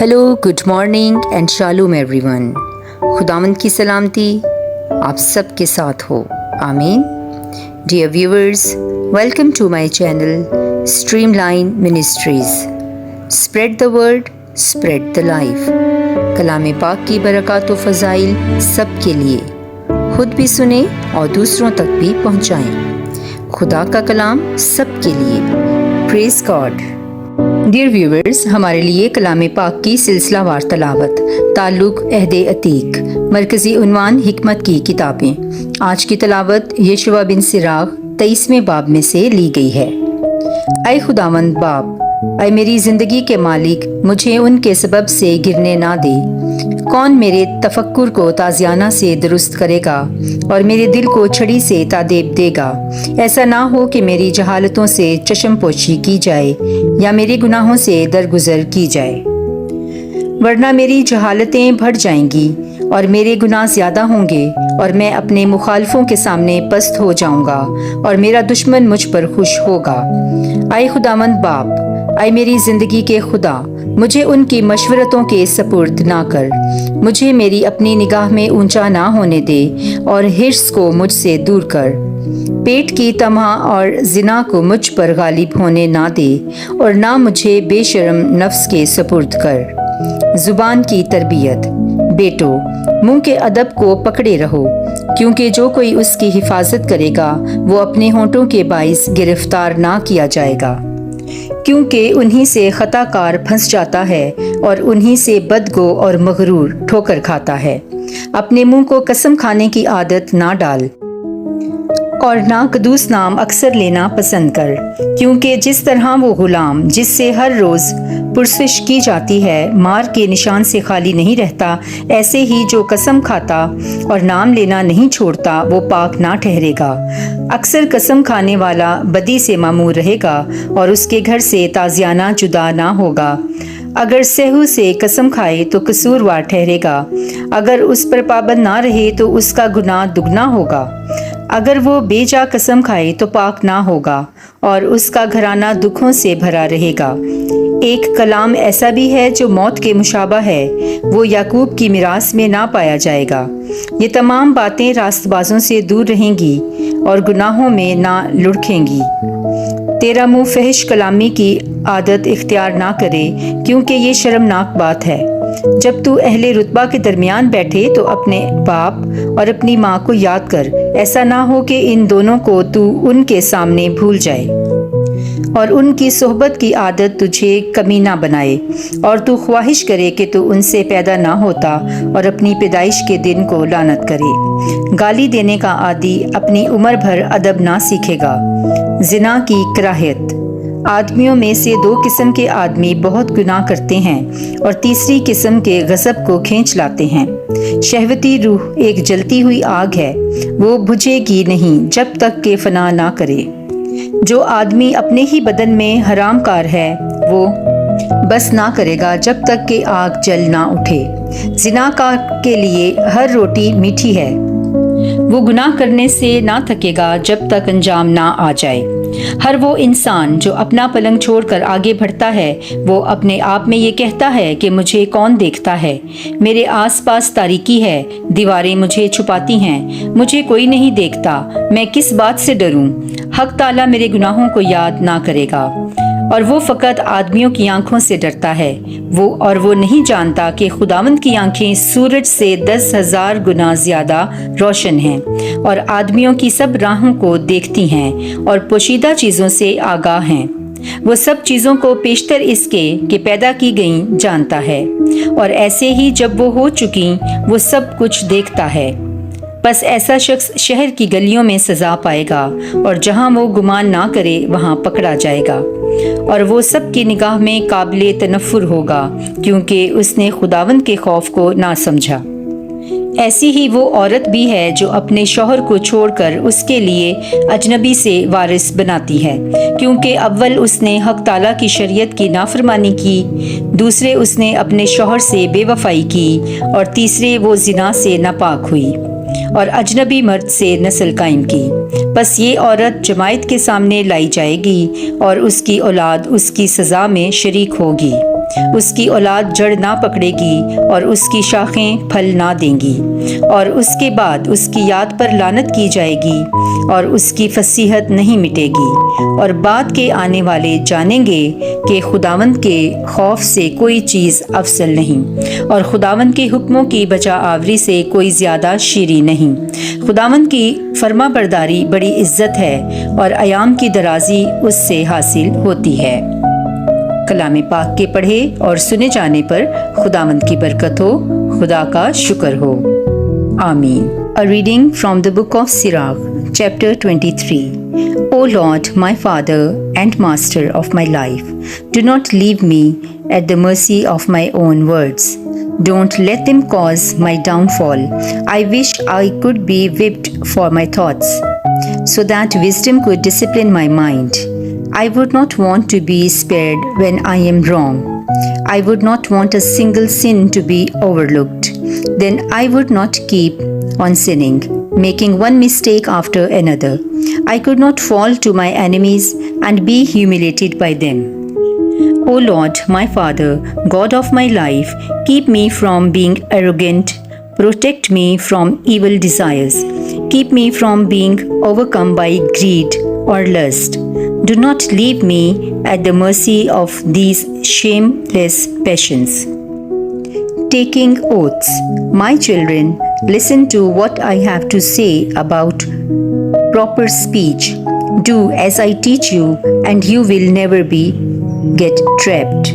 Hello, good morning and shalom everyone. خداوند کی سلامتی آپ سب کے ساتھ ہو، آمین۔ Dear viewers, welcome to my channel Streamline Ministries. Spread the word, spread the life. کلام پاک کی برکات و فضائل سب کے لیے، خود بھی سنیں اور دوسروں تک بھی پہنچائیں۔ خدا کا کلام سب کے لیے۔ پریز گاڈ۔ ڈیئر ویورز، ہمارے لیے کلام پاک کی سلسلہ وار تلاوت، تعلق عہد عتیق، مرکزی عنوان حکمت کی کتابیں۔ آج کی تلاوت یشوع بن سراغ 23ویں باب میں سے لی گئی ہے۔ اے خداوند باپ، اے میری زندگی کے مالک، مجھے ان کے سبب سے گرنے نہ دے۔ کون میرے تفکر کو تازیانہ سے درست کرے گا اور میرے دل کو چھڑی سے تادیب دے گا؟ ایسا نہ ہو کہ میری جہالتوں سے چشم پوشی کی جائے یا میرے گناہوں سے درگزر کی جائے، ورنہ میری جہالتیں بڑھ جائیں گی اور میرے گناہ زیادہ ہوں گے، اور میں اپنے مخالفوں کے سامنے پست ہو جاؤں گا اور میرا دشمن مجھ پر خوش ہوگا۔ اے خداوند باپ، اے میری زندگی کے خدا، مجھے ان کی مشورتوں کے سپرد نہ کر۔ مجھے میری اپنی نگاہ میں اونچا نہ ہونے دے اور حرص کو مجھ سے دور کر۔ پیٹ کی طمع اور زنا کو مجھ پر غالب ہونے نہ دے اور نہ مجھے بے شرم نفس کے سپرد کر۔ زبان کی تربیت۔ بیٹو، منہ کے ادب کو پکڑے رہو، کیونکہ جو کوئی اس کی حفاظت کرے گا وہ اپنے ہونٹوں کے باعث گرفتار نہ کیا جائے گا، کیونکہ انہی سے خطا کار پھنس جاتا ہے اور انہی سے بدگو اور مغرور ٹھوکر کھاتا ہے۔ اپنے منہ کو قسم کھانے کی عادت نہ ڈال اور نہ قدوس نام اکثر لینا پسند کر، کیونکہ جس طرح وہ غلام جس سے ہر روز پرسش کی جاتی ہے مار کے نشان سے خالی نہیں رہتا، ایسے ہی جو قسم کھاتا اور نام لینا نہیں چھوڑتا وہ پاک نہ ٹھہرے گا۔ اکثر قسم کھانے والا بدی سے معمور رہے گا اور اس کے گھر سے تازیانہ جدا نہ ہوگا۔ اگر سہو سے قسم کھائے تو قصوروار ٹھہرے گا، اگر اس پر پابند نہ رہے تو اس کا گناہ دگنا ہوگا۔ اگر وہ بے جا قسم کھائے تو پاک نہ ہوگا اور اس کا گھرانہ دکھوں سے بھرا رہے گا۔ ایک کلام ایسا بھی ہے جو موت کے مشابہ ہے، وہ یعقوب کی میراث میں نہ پایا جائے گا۔ یہ تمام باتیں راست بازوں سے دور رہیں گی اور گناہوں میں نہ لڑکھیں گی۔ تیرا منہ فحش کلامی کی عادت اختیار نہ کرے، کیونکہ یہ شرمناک بات ہے۔ جب تو اہل رتبہ کے درمیان بیٹھے تو اپنے باپ اور اپنی ماں کو یاد کر، ایسا نہ ہو کہ ان دونوں کو تو ان کے سامنے بھول جائے اور ان کی صحبت کی عادت تجھے کمینہ بنائے، اور تو خواہش کرے کہ تو ان سے پیدا نہ ہوتا اور اپنی پیدائش کے دن کو لعنت کرے۔ گالی دینے کا عادی اپنی عمر بھر ادب نہ سیکھے گا۔ زنا کی کراہت۔ آدمیوں میں سے دو قسم کے آدمی بہت گناہ کرتے ہیں اور تیسری قسم کے غضب کو کھینچ لاتے ہیں۔ شہوتی روح ایک جلتی ہوئی آگ ہے، وہ بجھے گی نہیں جب تک کہ فنا نہ کرے۔ جو آدمی اپنے ہی بدن میں حرام کار ہے وہ بس نہ کرے گا جب تک کہ آگ جل نہ اٹھے۔ زنا کار کے لیے ہر روٹی میٹھی ہے، وہ گناہ کرنے سے نہ تھکے گا جب تک انجام نہ آ جائے۔ ہر وہ انسان جو اپنا پلنگ چھوڑ کر آگے بڑھتا ہے وہ اپنے آپ میں یہ کہتا ہے کہ مجھے کون دیکھتا ہے؟ میرے آس پاس تاریکی ہے، دیواریں مجھے چھپاتی ہیں، مجھے کوئی نہیں دیکھتا، میں کس بات سے ڈروں؟ حق تعالیٰ میرے گناہوں کو یاد نہ کرے گا، اور وہ فقط آدمیوں کی آنکھوں سے ڈرتا ہے، وہ نہیں جانتا کہ خداوند کی آنکھیں سورج سے 10,000 گنا زیادہ روشن ہیں اور آدمیوں کی سب راہوں کو دیکھتی ہیں اور پوشیدہ چیزوں سے آگاہ ہیں۔ وہ سب چیزوں کو پیشتر اس کے کہ پیدا کی گئیں جانتا ہے، اور ایسے ہی جب وہ ہو چکیں وہ سب کچھ دیکھتا ہے۔ بس ایسا شخص شہر کی گلیوں میں سزا پائے گا، اور جہاں وہ گمان نہ کرے وہاں پکڑا جائے گا، اور وہ سب کی نگاہ میں قابل تنفر ہوگا، کیونکہ اس نے خداوند کے خوف کو نہ سمجھا۔ ایسی ہی وہ عورت بھی ہے جو اپنے شوہر کو چھوڑ کر اس کے لیے اجنبی سے وارث بناتی ہے، کیونکہ اول اس نے حق تعالیٰ کی شریعت کی نافرمانی کی، دوسرے اس نے اپنے شوہر سے بے وفائی کی، اور تیسرے وہ زنا سے ناپاک ہوئی اور اجنبی مرد سے نسل قائم کی۔ بس یہ عورت جماعت کے سامنے لائی جائے گی اور اس کی اولاد اس کی سزا میں شریک ہوگی۔ اس کی اولاد جڑ نہ پکڑے گی اور اس کی شاخیں پھل نہ دیں گی، اور اس کے بعد اس کی یاد پر لعنت کی جائے گی اور اس کی فصیحت نہیں مٹے گی، اور بعد کے آنے والے جانیں گے کہ خداوند کے خوف سے کوئی چیز افضل نہیں، اور خداوند کے حکموں کی بجا آوری سے کوئی زیادہ شیریں نہیں۔ خداوند کی فرما برداری بڑی عزت ہے اور ایام کی درازی اس سے حاصل ہوتی ہے۔ کلام پاک کے پڑھے اور سنے جانے پر خداوند کی برکت ہو، خدا کا شکر ہو، آمین۔ A reading from the book of Sirach, chapter 23. O Lord, my Father and Master of my life, do not leave me at the mercy of my own words. Don't let them cause my downfall. I wish I could be whipped for my thoughts, so that wisdom could discipline my mind. I would not want to be spared when I am wrong. I would not want a single sin to be overlooked. Then I would not keep on sinning, making one mistake after another. I could not fall to my enemies and be humiliated by them. O Lord, my Father, God of my life, keep me from being arrogant. Protect me from evil desires. Keep me from being overcome by greed or lust. Do not leave me at the mercy of these shameless passions. Taking oaths. My children, listen to what I have to say about proper speech. Do as I teach you, and you will never get trapped.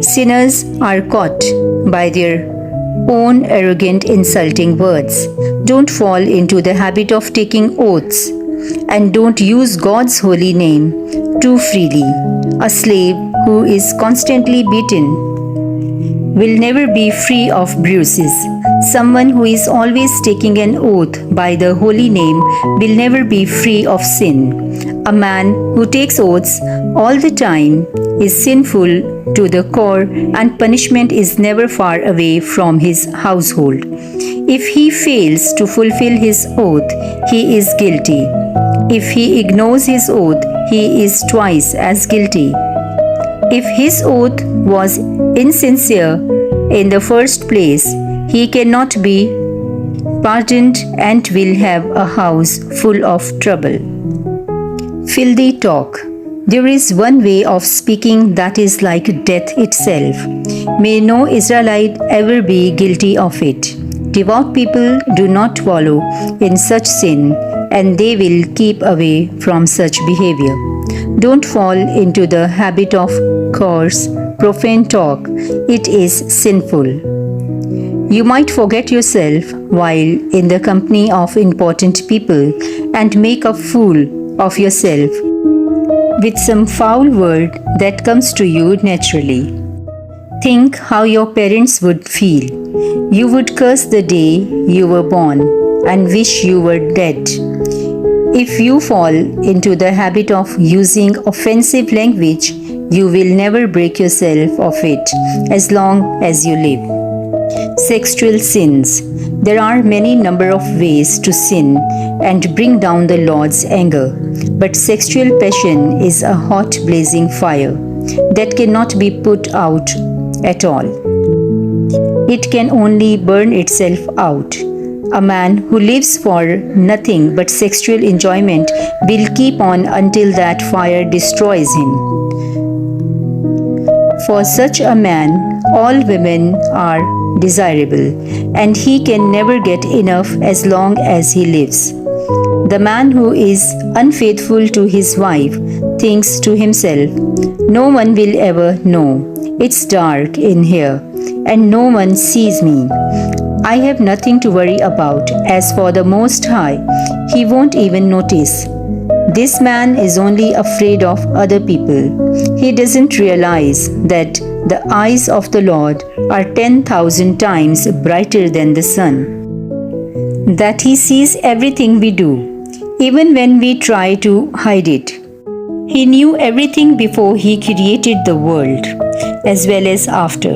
Sinners are caught by their own arrogant, insulting words. Don't fall into the habit of taking oaths, and don't use God's holy name too freely. A slave who is constantly beaten will never be free of bruises. Someone who is always taking an oath by the holy name will never be free of sin. A man who takes oaths all the time is sinful to the core, and punishment is never far away from his household. If he fails to fulfill his oath, he is guilty. If he ignores his oath, he is twice as guilty. If his oath was insincere in the first place, he cannot be pardoned and will have a house full of trouble. Filthy talk. There is one way of speaking that is like death itself. May no Israelite ever be guilty of it. Devout people do not wallow in such sin, and they will keep away from such behavior. Don't fall into the habit of coarse, profane talk. It is sinful. You might forget yourself while in the company of important people and make a fool of yourself with some foul word that comes to you naturally. Think how your parents would feel. You would curse the day you were born and wish you were dead. If you fall into the habit of using offensive language, you will never break yourself of it as long as you live. Sexual sins. There are many number of ways to sin and bring down the Lord's anger, but sexual passion is a hot blazing fire that cannot be put out at all. It can only burn itself out. A man who lives for nothing but sexual enjoyment will keep on until that fire destroys him. For such a man, all women are desirable, and he can never get enough as long as he lives. The man who is unfaithful to his wife thinks to himself, "No one will ever know. It's dark in here, and no one sees me. I have nothing to worry about. As for the Most High, He won't even notice." This man is only afraid of other people. He doesn't realize that the eyes of the Lord are 10,000 times brighter than the sun, that He sees everything we do, even when we try to hide it. He knew everything before He created the world, as well as after.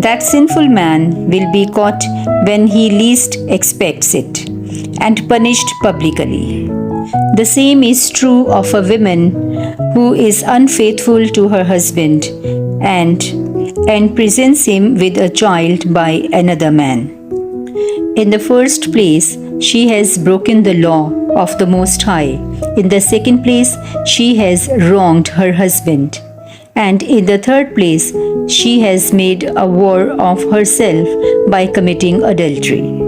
That sinful man will be caught when he least expects it and punished publicly. The same is true of a woman who is unfaithful to her husband and presents him with a child by another man. In the first place, she has broken the law of the Most High. In the second place, she has wronged her husband. And in the third place, she has made a war of herself by committing adultery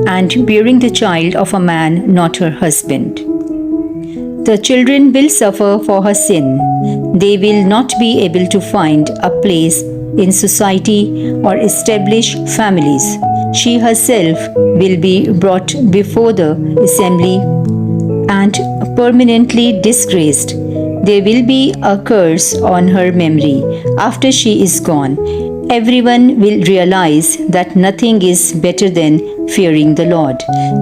and bearing the child of a man not her husband. The children will suffer for her sin. They will not be able to find a place in society or establish families. She herself will be brought before the assembly and permanently disgraced. There will be a curse on her memory after she is gone. Everyone will realize that nothing is better than fearing the Lord.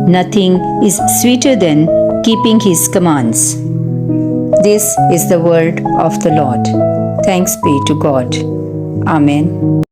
Nothing is sweeter than keeping His commands. This is the word of the Lord. Thanks be to God. Amen.